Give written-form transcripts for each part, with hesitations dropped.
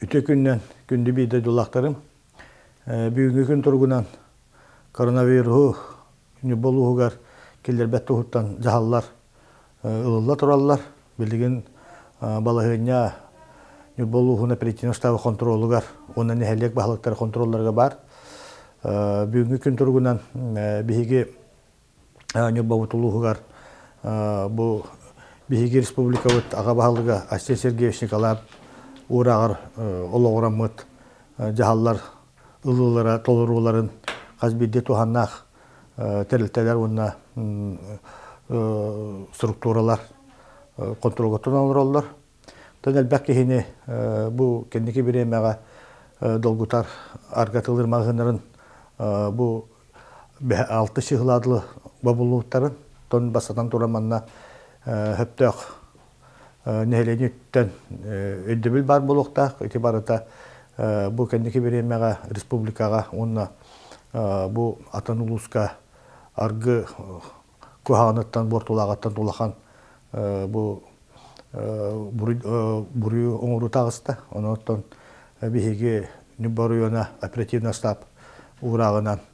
Үтө күннен күнді бейді дұлақтарым. Бүгінгі күн тұрғынан коронавирусу болуғығар келдер бәтті ұғыттан жағалылар ұлылар тұралылар. Білген балығыня болуғына оперативный штабы контролығар, онын нәхелек бағылықтары контролларға бар. Бүгінгі күн тұрғынан бейге бауытылуғығар бұл бейге республика аға бағылыға Асен Сергеевич Николаев урағыр олығырамыт жағалылар ұлылары толыруларын қазбейде туғаннақ тәрілтелер онына структуралар контролға тұналыр олар. Тән әлбәк кехіне бұл кәндеке беремеға долгутар арғатылыр мағынарын бұл 6 шығыладылы бабылуыттарын тон басатан тұраманна хөптөк нәһелени үттен өйдөбүл бар болуқтақ, өте барыта бұл кәндеке беремеға республикаға, онына бұл атын ұлысқа арғы көғаныттан, бортулағаттан тулақан бұл бұры оңыру тағысты. Оны оттан бейге нүбарыйона оперативный штаб урағынан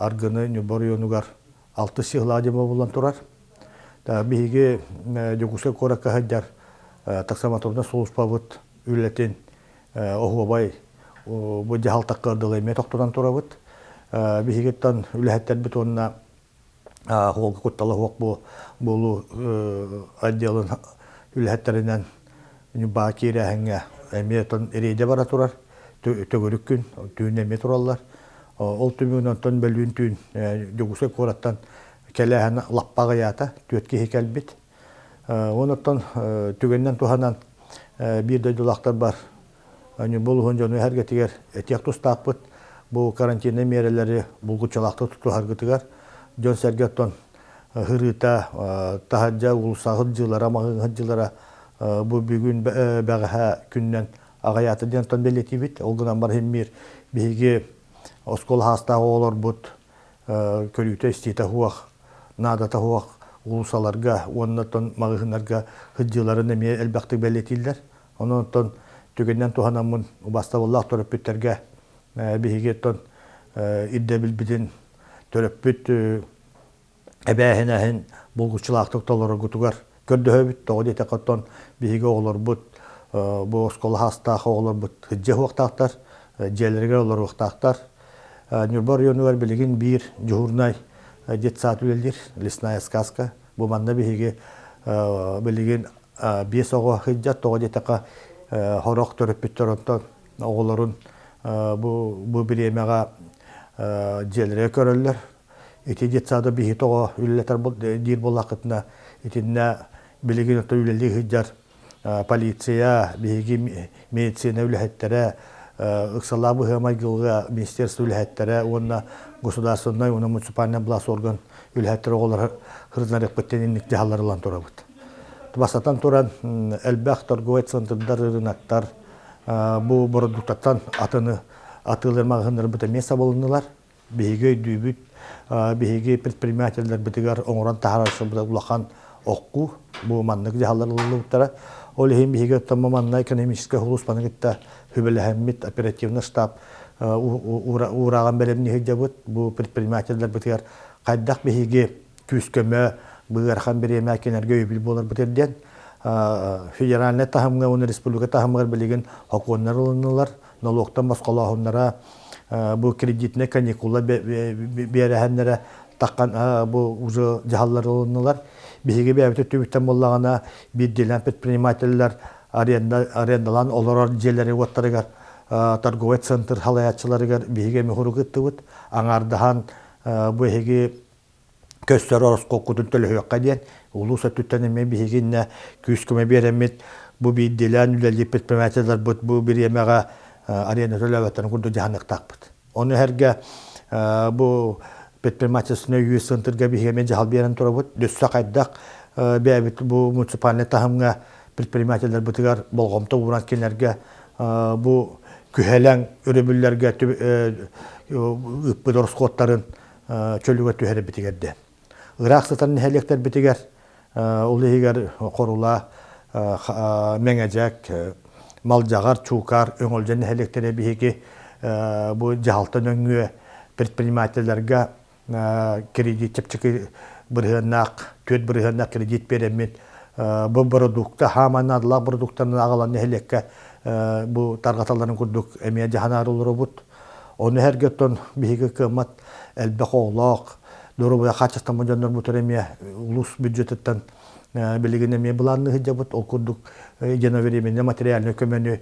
арғыны нүбарыйонуғар 6 сиғыла адема болан тұрар. Бейге жүгіске қораққа ғаджар таксаматорда соғыспа бұд үлетен оғыбай бұл жағалтақ қырдылы еме тоқтыдан тұра бұд. Бейгеттен үләттер бұд онына қолғы құтталы хоқ болу отделын үләттерінен ба кейрі әңге әме ерейде бара тұрар. Төгірік күн, түйін әме тұралар. Ол түмігінен тон бәлуін түйін жүгіске қораттан кәләһән лаппаға ята, төтке хекәлбет. Онықтан түгеннен туғанан бір дөйділақтар бар. Бұл ғынжаны әрге тегер әтек тұстақ бұд. Бұл карантина мерелері бұлғычалақты тұту әргітігер. Жон сәргеттен ғырыта, тағаджа, ұлысағыд жылара, мағығыд жылара бұл бүгін бәғіға күннен ағаяты дентон бәлеті бет. Олғынан бар хеммер бейге оскол хастағы олар бұд. Көрүйті істейті хуақ, надата хуақ ұлысаларға, оннаттан мағығынарға ғыджыларын әме әлбәқтік бәлетілдер. Оннаттан түгеннен туғанамын бастауыллақ төріппеттерге бейгеттен идде білбіден төріппет әбәхінәхін бұлғычылақтық толыры күтігер. Көрді өбіт, тоғы дейті қаттан бейге олар бұд, бұл оскол хастағы олар бұд ғыджы хуақтақтар, жәлерге олар хуақтақтар. Нюрбар йонуар білген бір жуғырнай дет саат өлелдер, лесная сказка. Бұл манда бейге білген 5 оғы ғыджат, тоғы детақа хорақ төріппеттер онтан оғыларын бұл бір емеға желіре көрілер. Еті дет саады бейге тоғы өлелетер дейір бұл ақытына етінна білген өтті өлелі ғыджар полиция, бейге медицина өләхеттері, Иксалабы ғамайгылға министерство үләттері, онына государственный, оны муниципальный блас орган үләттері олар ғырзынар екпеттенінік жағаларылан тұра бұд. Басатан тұран әлбәқ торговый центрдар рынаттар бұл продуктаттан атылыр мағыныр бұд меса болынылар. Бейге дүйбіт, бейге предпринимательдер бітігер оңыран тағарасы бұд ұлақан оққу, бұл маннық жағаларылы бұттара. Ол ең бейге тамаманна экономический хулуспаны кетті хүбілі оперативный штаб ураған бәлеміне хеджабыд. Бұл предпринимательдер бітігер қайдақ бейге күскөмі бұғархан береме әкенерге өйбіл болар бұтерден. Федеральный тахымға, оны республика тахымғар білеген хокуынлар ұлынылар. Налогтан басқалағынлара бұл кредитіне каникула берәхәнлері таққан бұл ұзы жағалар ұлынылар. Бейге бәйбіті төбіттен болағына бірделен предпринимательдер арендалан олар желері оттарығар торговый центр халаятчыларығар бейге мехуру күтті бұд. Аңардыған бейге көстер орысқо күтін төлі өққа ден. Улуса түттенеме бейгенне күскіме беремет. Бұл бірделен үлелі предпринимательдер бұд. Бұл бір емеға аренда төлі өттен күрді жағанықтақ бұд. Оны әрге бұл предпринимательствоны үйес центрға бейгемен жағал берен тұра бұд. Дөссі қайдақ бәйбіт бұл муниципальный тахымға предпринимательдер бұтығар болғымты уран кенерге бұл күхелен өребілерге үппі дұрыс қоттарын чөліге түйері бітігерді. Ирақ сатарын хәлектер бітігер, ол егер қорула, мәңәжәк, малжагар, чукар, өңөлжен электере биһиги бу жалтын өңгө предпринимательлерге кредит чепчики бырыгынак, төт бырыгынак кредит беремин. Бу продукта хаманадла продукттарын агалан элекке бу таргаталарын курдук эмия жаханар олорубут. Оны хергеттон биһиги кымат элбе хоолок, дорубая качественно модернор бутеремия улус бюджеттен билигине ме буланны хыжабыт ол курдук жана времени материальный көмөнү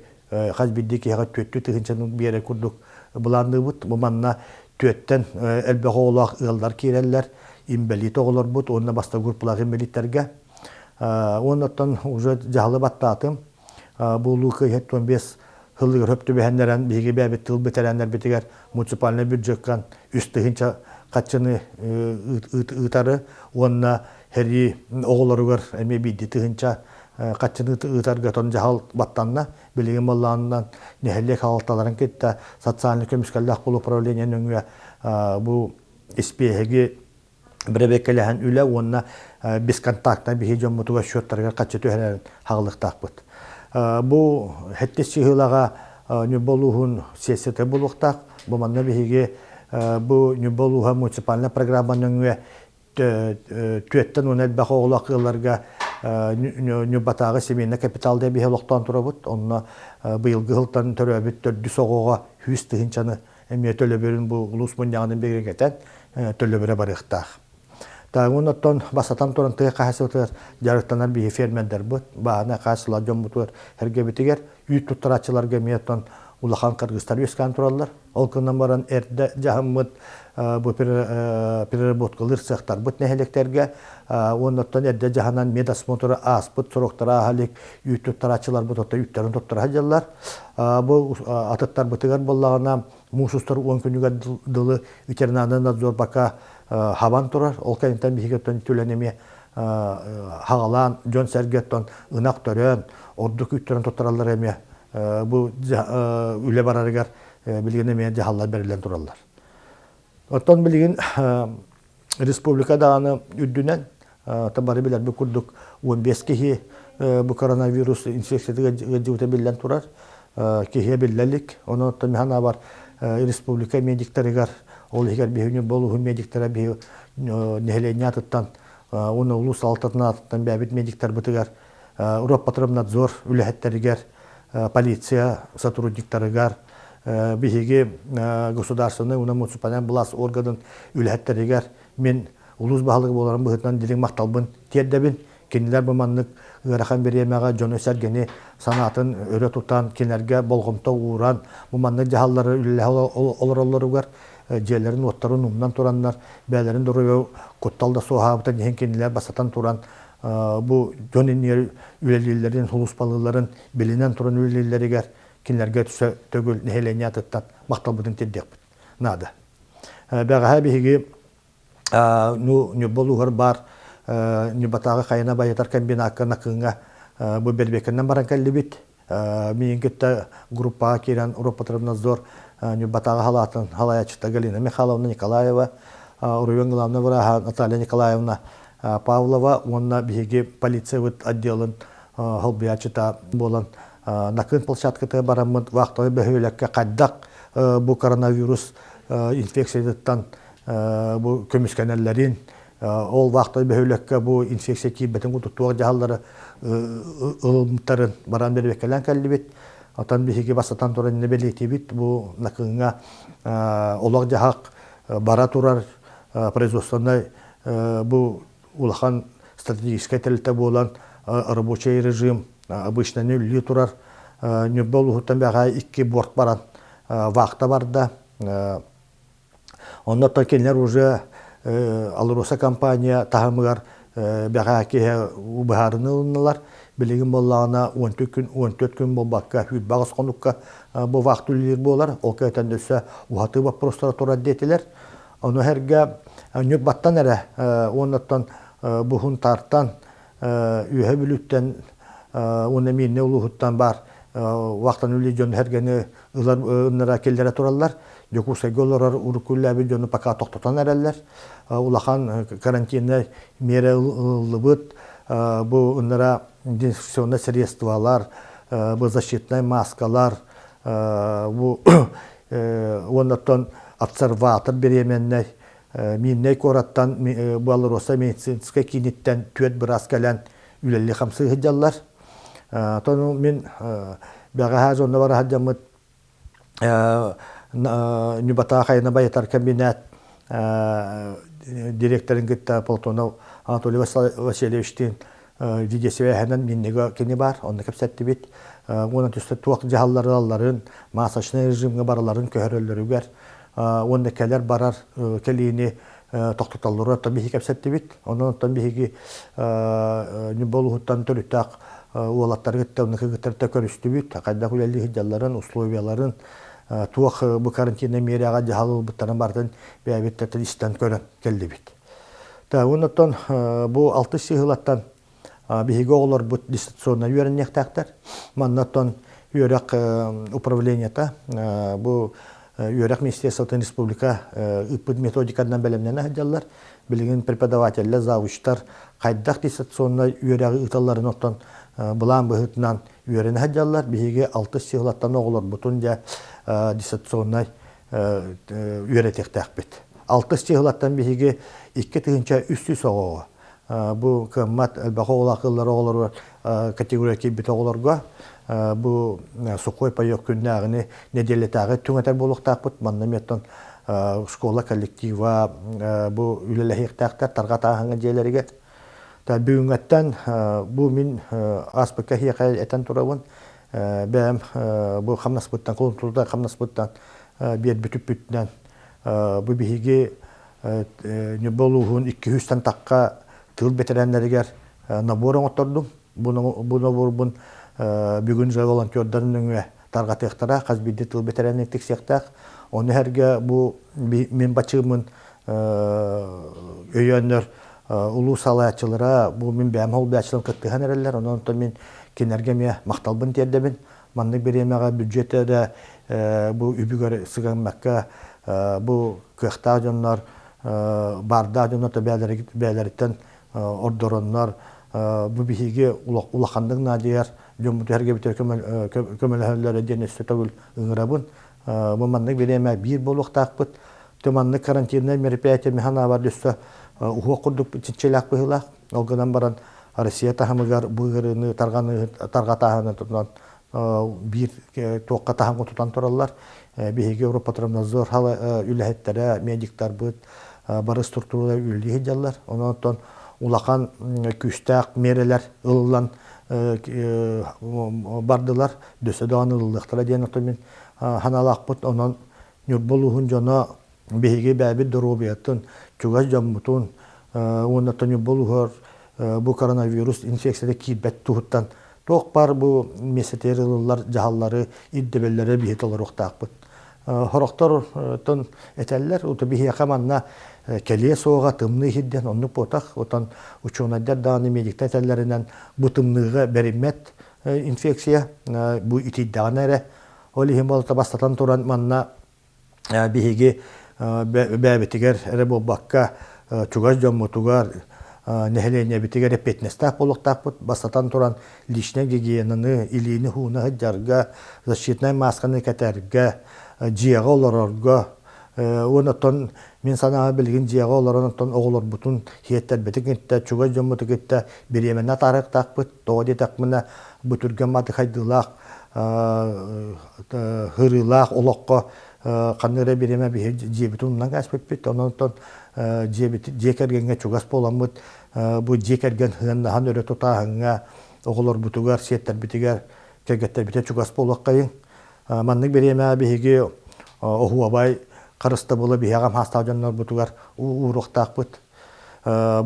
хазбиддики ага төттү тыгынчанын бере курдук буланны бут буманна төттен элбе хоолок ылдар киреллер имбелит оголор бут онна баста группалар имбелиттерге оннан уже жалы баттатым булукы 15 хыллы хөптү бехендерен биги бебет тыл бетеренler битигер муниципальный бюджеттен үстүгүнчө качыны ытары онна хери оголоругар эми бидди тыгынча качыны ытарга тон жахал баттанна билигин болландан нехелек халталарын кетти социальный көмүскөлдак бул управлениянын бу испеги бребекелен үле онна бесконтактна бихи жомутуга счеттарга качы төһөлөр хагылыктакпыт. Бу хеттеси хылага нюболухун сесете булуктак бу манна бихиге бу нюболуха муниципальный программанын төттен унел бахоглакыларга нюбатагы семейный капиталда бихи локтон турабыт. Онна быйылгы хылтан төрөбүт 400 огога 100 тыгынчаны эме төлөбөрүн бу улус мундагынын бегетен төлөбөрө барыктак. Тагунаттан басатан туран тыга кахасытыр жарыктанар бии фермендер бут баана касыла жомутур хергебитигер үй туттарачыларга меттон улахан кыргызстар өскөн тураллар. Ол кынан баран эрде жахмыт бу переработкалар цехтар бут нехелектерге оннаттан эрде жаханан медосмотры аспыт сороктара халик үй туттарачылар бут отта үттерин туттара жаллар. Бу атыттар бутыгар боллагына мусустар 10 күнүгө дылы ветеринарный надзор бака хабан турар, ол кайынтан бихигеттен түленеме хагалан, жон сәргеттен, ынақ төрен, орды күттерін тұттаралар еме, бұл үле барарығар білгенеме жағалар берілен туралар. Оттан білген республикадағаны үддінен, табары білер бұл күрдік 15 кехе бұл коронавирус инфекциятыға жауыта білден турар, кехе білдәлік, оны оттан механа бар республика медиктерігер, ол егер бейіне болуы медиктері бейі нехелене атыттан, оны улус алтатына атыттан бәбіт медиктер бұтығар, Европатрымнадзор үләхеттерігер, полиция сотрудниктарыгар, бейге государственный, оны муниципальный власть органын үләхеттерігер, мен улус бағалығы боларын бұғытынан делің мақталбын, тердебін, кенелер бұманлық ғырахан беремеға жон өсергені санатын өрі тұтан, кенерге болғымта уыран, бұманлық жағалары үләхе олар жерлерин оттарын умнан тураннар, бәлерин дұрыйы көтталда соғабыта нехен кенелер басатан туран, bu jönünler üyelilerin, huluspalılарын bilinen turun üyelileriger kinlerge tüse tögül neheleni atıttan maktal budun teddek bud. Nada. Bəğə bihigi nu boluğar bar, nu batağı kayına bayatar kombinakka nakınga bu belbekinden baran kelli bit. Miyinkette gruppa kiren Европатрымнадзор nu batağı halatın halaya çıta Galina Mikhalovna Nikolayeva, Урuyun главна враха Наталья Николаевна Павлова, онна биги полиция отделын халбиячыта болан накын площадката барамын вақтай бөхөлекке қаддақ bu коронавирус инфекциядан bu көміскенелерін ол вақтай бөхөлекке bu инфекция кейбетін құтықтуға жағалары ылымтарын баран бербекелен кәлібет. Atan bihi basatan turan ne belirti bit bu nakınga olak jahak bara turar производственной bu улахан стратегическая телте болан рабочий режим обычно нөлли турар не болу тамбага 2 борт баран вакта барда онда такенлер уже Алроса компания тахамыгар бага ке убарынылар билигин боллагына 14 күн болбакка хүт багыс конукка бу вакыт үлер болар ол кайтан дөсө ухаты вопростар турат детилер аны херге нөк баттан эре оннан бухун тартан үйе бүлүттен оны минне улуһуттан бар вактан үле жон хергени ылар ыннара келдере тураллар жокуса голорар урукуллаби жону пока токтотан эрелер улахан карантинне мере ылыбыт bu ыннара дезинфекционный средствалар bu защитный маскалар, bu ondan observator беременной, minne korattan bu olsa медицинская kinitten tüet biraz gelen ülelli hamsı hıcallar. Tonu min bağa zonda var hacamı nübata kayna bayatar kabinet direktörün gitti Poltonov Anatoly Vasilyevич'tin videosu ve hemen minnego kini var. Onu kapsattı bit. Onun üstü tuğak cihalların, masajlı rejimge baraların köhörülleri var. Onda keler barar kelini toxtutalları tabii ki kapsattı bit. Onun tabii ki nüboluhuttan törütak oğlatları gitti. Onu gitti körüstü bit. Kayda kulelli hicalların, usluviyaların tuğak bu karantina meriyaga cihalı bıttanın bardan bir bitterden istan kören geldi bit. Ondan bu 6 sihılattan bihiga oğlar bu distansiyona yörennek taktar. Mannaton yörek upravleniyata bu yörek Министерство Республика ıpıd metodikadan belemlerine hacallar. Bilgin prepodavateller, zavuşlar kaydak distansiyona yöreği ıtalların ottan bulan bıhıtından yörene hacallar. Bihiga 6 sihılattan oğlar butunca distansiyona yöretek takbet. 6 sihılattan bihiga 2 tığınca üstü soğuğu. Bu kımmat elbaqı oğlakılları olur kategoriya kibit oğlarga bu Sukhoi payok günnağını nedeletağı tüŋeter boluq taqbıt manna meton skola kollektiva bu ülelehik taqtar targa tağıngı jelerige ta büyüngätten bu min aspeka hiqay eten turabın bäm bu xamnaspıttan kulturda xamnaspıttan bir bütüp bütünden bu bihigi nüboluğun 200'ten taqqa tıl veteranlarıger naboran oturdum. Buna vurbun bugün volontörlerin önüne targa tehtara kazbidi tıl veteranlık teksektak. Onu herge bu min başımın öyenler ulu salayatçılara bu min bäm hol bäçlän kıttıhan ereller. Ondan da min kenergeme maqtalbın terdemin. Manlık beremeğe büdjete de bu übügör sıganmakka bu kıhta jonlar barda jonlar da bäleritten ordoronlar bu bihige ulaqandığın nadiyer jommutu herge biter kömeleherlere denesi tagul ıngırabın bu manlık beremeğe bir boluq taqbıt temanlık karantinay meripiyatı mihana var düstü uhuq kurduk çiçelak bıhılaq olgadan baran Rusiya tahamıgar bıgırını targa tahını tutan bir toqqa tahımı tutan turallar bihige Avrupa tarafından zor hala ülehettere mediktar bıt barı strukturada ülli hicallar ondan ulaqan küstaq mereler ılılan bardılar döse dağın ılılıqtara diyen otomin hanalaq bıt ondan nürboluğun jona bihige bäbi dorobiyatın çugaz jammutun ondan nürboluğur bu koronavirüs infeksiyada kibet tuhuttan toq bar bu meseteriler jahalları iddebellere bihet olarak taqbıt. Horoktor ton eteller uta bihi qamanna keliye soğuğa tımны hidden onu potaq otan uçunadar dağını medikte etellerinden bu tımныга berimet infeksiya bu itiddanere oli himbalta bastatan turan manna bihigi bäbetiger ere bu bakka çugaz jommutugar nehelene bitiger petnestaq boluq taqbıt bastatan turan lişne gigiyenini ilini huna hıjarga защитный масканы katerga jiyaga olarga ondan min sana bilgin jiyaga olarandan oğullar butun hiyetler betigitte çugaz jommutu gitte bir yemene tarık taqbıt toğdi taqmına bu türgen madı haydılaq hırılaq oloqqa qanıra bir yeme bir jibitundan gaspet ondan jekergenge çugas bolamıt bu jekergen hındahan öre tutahınga oğullar butugar siyetler bitiger kergetler bite çugas bolaq kayın manlık bir yeme bihigi ohu abay qarısta bola bihagam hastajanlar butugar uruq taqbıt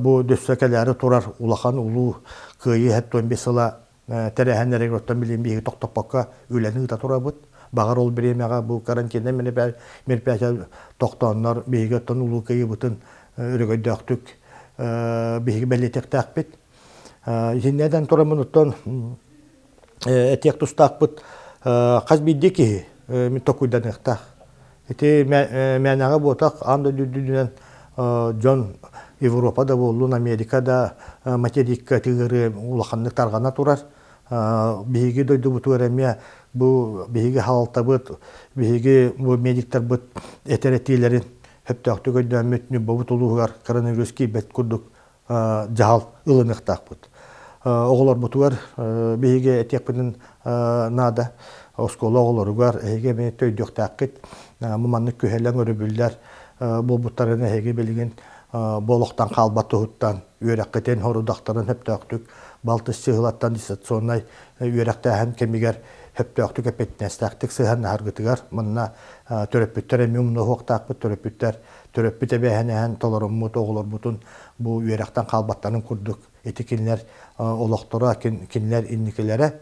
bu dössekeleri turar ulaqan ulu kıyı hetton besila terehenlere grottan bilin bihigi toqtopakka üleni ıta turabıt bağır ol bir yemeğe bu karantinada merpiyatı toqtanlar bihigi ton ulu kıyı butun ürügöy döktük bihigi belletek taqbıt neden turamın utton etek tustaqbıt qaz biddi ki min tokuydan ıqtaq eti menağa botak anda düdüden John Avrupa'da bolun Amerika'da materik kategori ulaqanlık targana turar биһиги дойду буту эремия бу биһиги халтабыт биһиги бу медиктер бут этеретилерин хөптөктү көйдөмөт нүбөбут улугар коронавирус кибет курдук жахал ылыныктакпыт. Оголор бутугар биһиги этекпинин нада оскола оголоругар эге мен төйдөктаккыт муманнык көһелен өрүбүллер бул буттарын эге билген болохтан калбатыгыттан үйрәккетен хорудактарын хөптөктүк балтыс сыгылаттан диссоционный үйрәктәһен кемигер хөптөктүк эпетнестактык сыхан харгытыгар мынна төрөпүттер эмумны хоктакпыт төрөпүтэ бэһэнэһэн толоруммут оголор бутун бу үйрәктән калбаттарын курдук этикинлер олоктора кинлер инникелере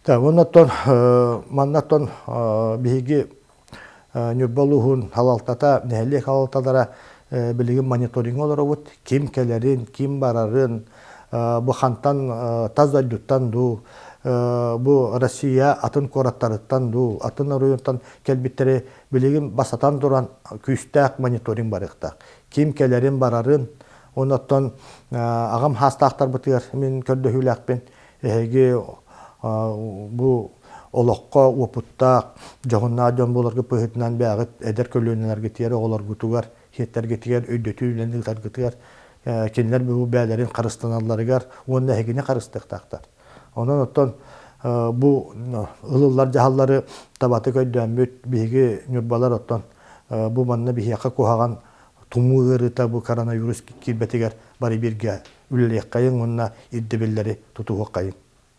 та оннотон маннатон биһиги нүбалуһун халалтата нәһеле халалталара билигин мониторинг олоробут ким келерин ким барарын бу хантан тазайдуттан ду бу Россия атын кораттарыттан ду атын районтан келбиттери билигин басатан туран күстәк мониторинг барыктак ким келерин барарын оннотон агам хастактар бутыр мен көрдөһүләкпен эге бу олоққа опуттақ жоғынна жон боларғы пыхытынан бәғыт әдер көлөнелерге тиер оғылар күтугар хеттерге тиер өйдөтü үлендігер күтугар кенлер бұл бәлерін қарыстаналарығар онда әгіне қарыстықтақтар. Онан оттан бұл ылылар жағалары табаты көйдөмбөт бігі нүрбалар оттан бұл манна бігеққа қоғаған тумуғырыта бұл коронавирус кирбетігер бары бірге үлелек қайын онна ирдебелері тұтуғы қайын.